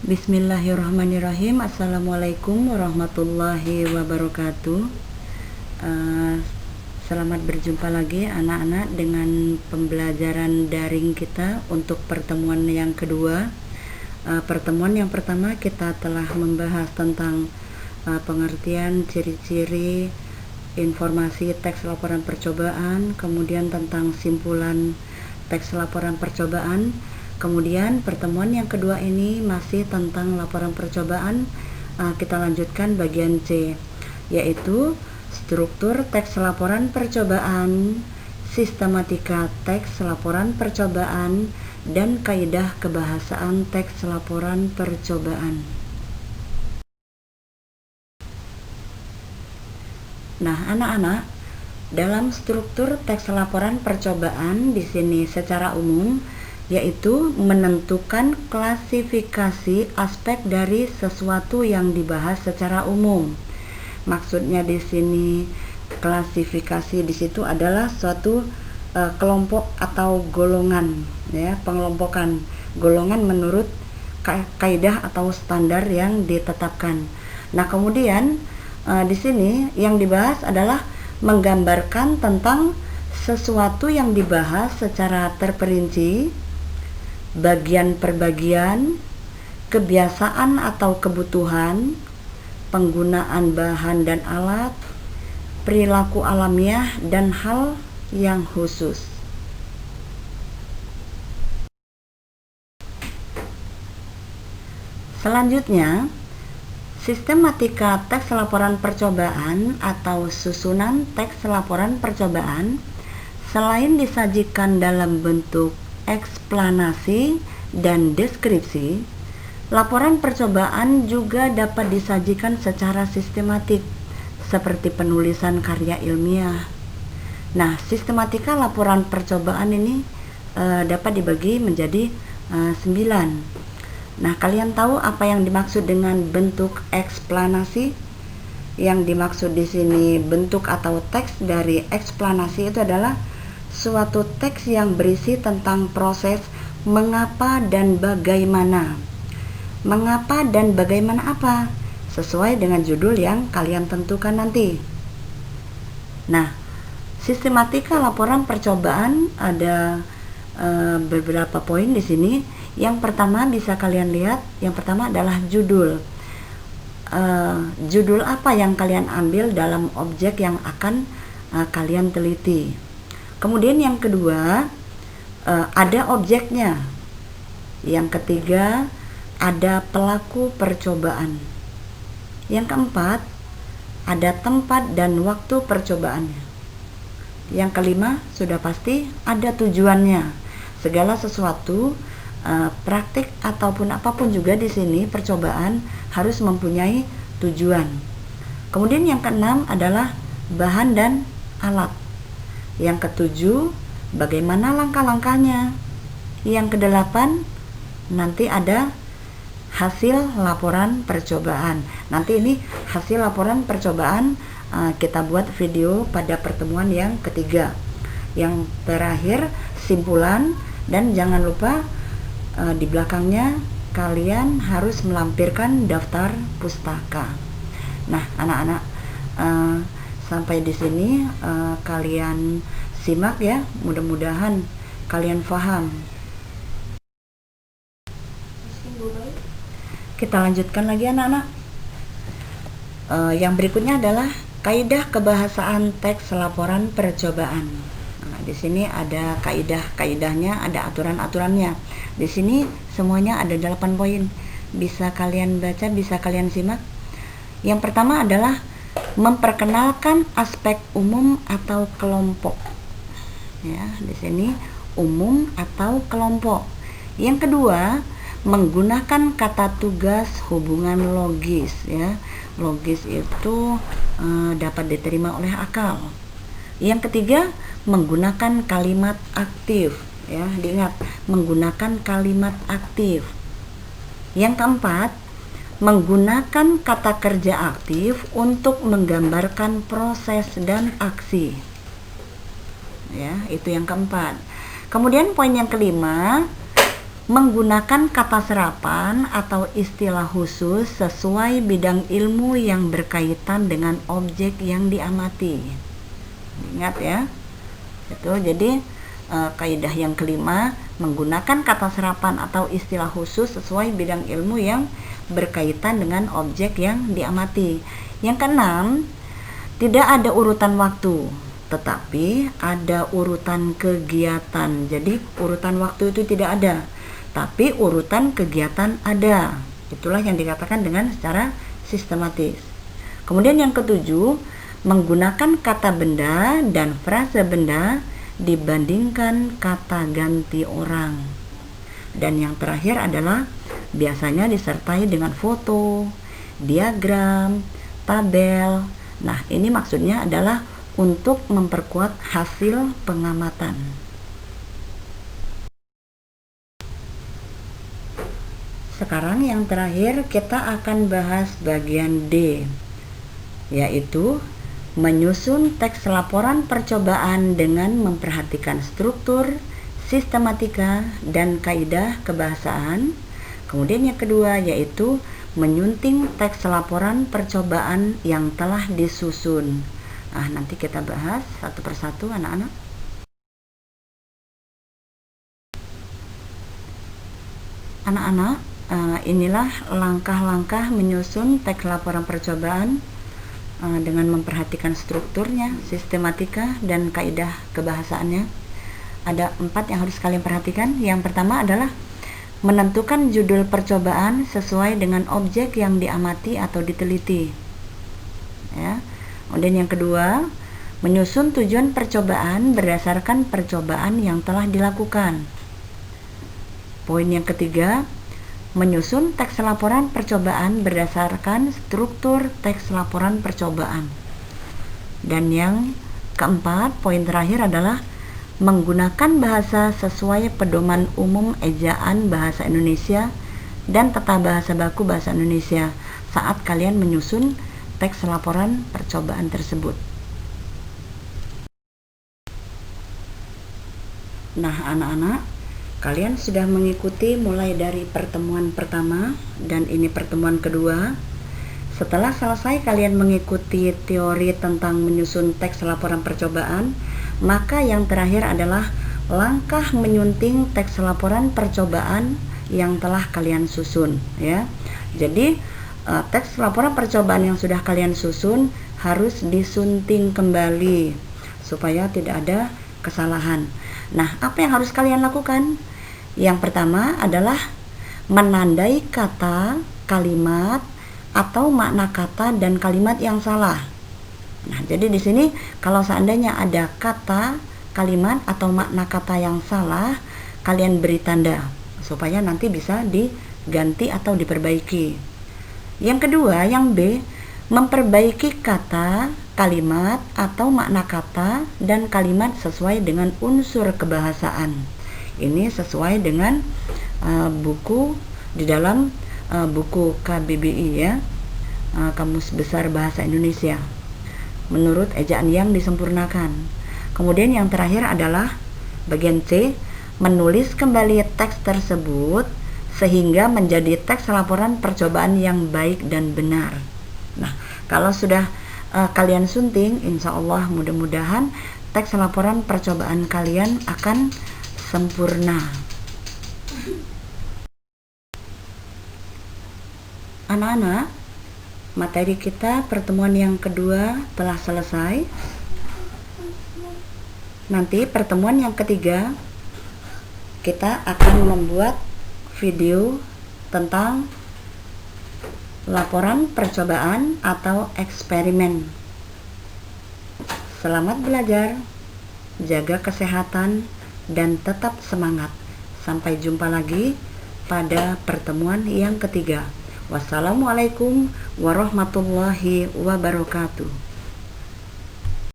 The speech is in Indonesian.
Bismillahirrahmanirrahim. Assalamualaikum warahmatullahi wabarakatuh. Selamat berjumpa lagi anak-anak dengan pembelajaran daring kita untuk pertemuan yang kedua. Pertemuan yang pertama kita telah membahas tentang pengertian, ciri-ciri, informasi teks laporan percobaan, kemudian tentang simpulan teks laporan percobaan. Kemudian pertemuan yang kedua ini masih tentang laporan percobaan. Kita lanjutkan bagian C, yaitu struktur teks laporan percobaan, sistematika teks laporan percobaan, dan kaidah kebahasaan teks laporan percobaan. Nah, anak-anak, dalam struktur teks laporan percobaan di sini secara umum yaitu menentukan klasifikasi aspek dari sesuatu yang dibahas secara umum. Maksudnya di sini klasifikasi di situ adalah suatu kelompok atau golongan, ya, pengelompokan golongan menurut kaidah atau standar yang ditetapkan. Nah, kemudian di sini yang dibahas adalah menggambarkan tentang sesuatu yang dibahas secara terperinci, bagian per bagian, kebiasaan atau kebutuhan, penggunaan bahan dan alat, perilaku alamiah, dan hal yang khusus. Selanjutnya, sistematika teks laporan percobaan atau susunan teks laporan percobaan selain disajikan dalam bentuk eksplanasi dan deskripsi, laporan percobaan juga dapat disajikan secara sistematik seperti penulisan karya ilmiah. Nah, sistematika laporan percobaan ini dapat dibagi menjadi 9. Nah, kalian tahu apa yang dimaksud dengan bentuk eksplanasi? Yang dimaksud di sini bentuk atau teks dari eksplanasi itu adalah suatu teks yang berisi tentang proses mengapa dan bagaimana. Mengapa dan bagaimana apa? Sesuai dengan judul yang kalian tentukan nanti. Nah, sistematika laporan percobaan ada beberapa poin di sini. Yang pertama bisa kalian lihat, yang pertama adalah judul. Judul apa yang kalian ambil dalam objek yang akan kalian teliti. Kemudian yang kedua, ada objeknya. Yang ketiga, ada pelaku percobaan. Yang keempat, ada tempat dan waktu percobaannya. Yang kelima, sudah pasti ada tujuannya. Segala sesuatu, praktik ataupun apapun juga di sini percobaan harus mempunyai tujuan. Kemudian yang keenam adalah bahan dan alat. Yang ketujuh, bagaimana langkah-langkahnya. Yang kedelapan, nanti ada hasil laporan percobaan. Nanti ini hasil laporan percobaan kita buat video pada pertemuan yang ketiga. Yang terakhir, simpulan, dan jangan lupa di belakangnya kalian harus melampirkan daftar pustaka. Nah, anak-anak, sampai di sini kalian simak ya, mudah-mudahan kalian paham. Kita lanjutkan lagi anak-anak. Yang berikutnya adalah kaidah kebahasaan teks laporan percobaan. Nah, di sini ada kaidah-kaidahnya, ada aturan-aturannya. Di sini semuanya ada 8 poin. Bisa kalian baca, bisa kalian simak. Yang pertama adalah memperkenalkan aspek umum atau kelompok. Ya, di sini umum atau kelompok. Yang kedua, menggunakan kata tugas hubungan logis, ya. Logis itu dapat diterima oleh akal. Yang ketiga, menggunakan kalimat aktif, ya. Diingat, menggunakan kalimat aktif. Yang keempat, menggunakan kata kerja aktif untuk menggambarkan proses dan aksi. Ya, itu yang keempat. Kemudian poin yang kelima, menggunakan kata serapan atau istilah khusus sesuai bidang ilmu yang berkaitan dengan objek yang diamati. Ingat ya, itu jadi kaidah yang kelima, menggunakan kata serapan atau istilah khusus sesuai bidang ilmu yang berkaitan dengan objek yang diamati. Yang keenam, tidak ada urutan waktu, tetapi ada urutan kegiatan. Jadi urutan waktu itu tidak ada, tapi urutan kegiatan ada. Itulah yang dikatakan dengan secara sistematis. Kemudian yang ketujuh, menggunakan kata benda dan frase benda dibandingkan kata ganti orang. Dan yang terakhir adalah biasanya disertai dengan foto, diagram, tabel. Nah, ini maksudnya adalah untuk memperkuat hasil pengamatan. Sekarang yang terakhir kita akan bahas bagian D, yaitu menyusun teks laporan percobaan dengan memperhatikan struktur, sistematika, dan kaidah kebahasaan. Kemudian yang kedua yaitu menyunting teks laporan percobaan yang telah disusun. Nanti kita bahas satu persatu anak-anak. Anak-anak, inilah langkah-langkah menyusun teks laporan percobaan dengan memperhatikan strukturnya, sistematika, dan kaidah kebahasaannya. Ada 4 yang harus kalian perhatikan. Yang pertama adalah menentukan judul percobaan sesuai dengan objek yang diamati atau diteliti. Ya. Kemudian yang kedua, menyusun tujuan percobaan berdasarkan percobaan yang telah dilakukan. Poin yang ketiga, menyusun teks laporan percobaan berdasarkan struktur teks laporan percobaan. Dan yang keempat, poin terakhir adalah menggunakan bahasa sesuai pedoman umum ejaan bahasa Indonesia dan tata bahasa baku bahasa Indonesia saat kalian menyusun teks laporan percobaan tersebut. Nah, anak-anak, kalian sudah mengikuti mulai dari pertemuan pertama dan ini pertemuan kedua. Setelah selesai kalian mengikuti teori tentang menyusun teks laporan percobaan, maka yang terakhir adalah langkah menyunting teks laporan percobaan yang telah kalian susun, ya. Jadi teks laporan percobaan yang sudah kalian susun harus disunting kembali supaya tidak ada kesalahan. Nah, apa yang harus kalian lakukan? Yang pertama adalah menandai kata, kalimat, atau makna kata dan kalimat yang salah. Nah, jadi di sini kalau seandainya ada kata, kalimat, atau makna kata yang salah, kalian beri tanda supaya nanti bisa diganti atau diperbaiki. Yang kedua, yang B, memperbaiki kata, kalimat, atau makna kata dan kalimat sesuai dengan unsur kebahasaan. Ini sesuai dengan buku di dalam buku KBBI, ya, Kamus Besar Bahasa Indonesia, menurut ejaan yang disempurnakan. Kemudian yang terakhir adalah bagian C, menulis kembali teks tersebut sehingga menjadi teks laporan percobaan yang baik dan benar. Nah, kalau sudah kalian sunting, insya Allah mudah-mudahan teks laporan percobaan kalian akan sempurna. Anak-anak, materi kita pertemuan yang kedua telah selesai. Nanti pertemuan yang ketiga kita akan membuat video tentang laporan percobaan atau eksperimen. Selamat belajar, jaga kesehatan, dan tetap semangat. Sampai jumpa lagi pada pertemuan yang ketiga. Wassalamualaikum warahmatullahi wabarakatuh.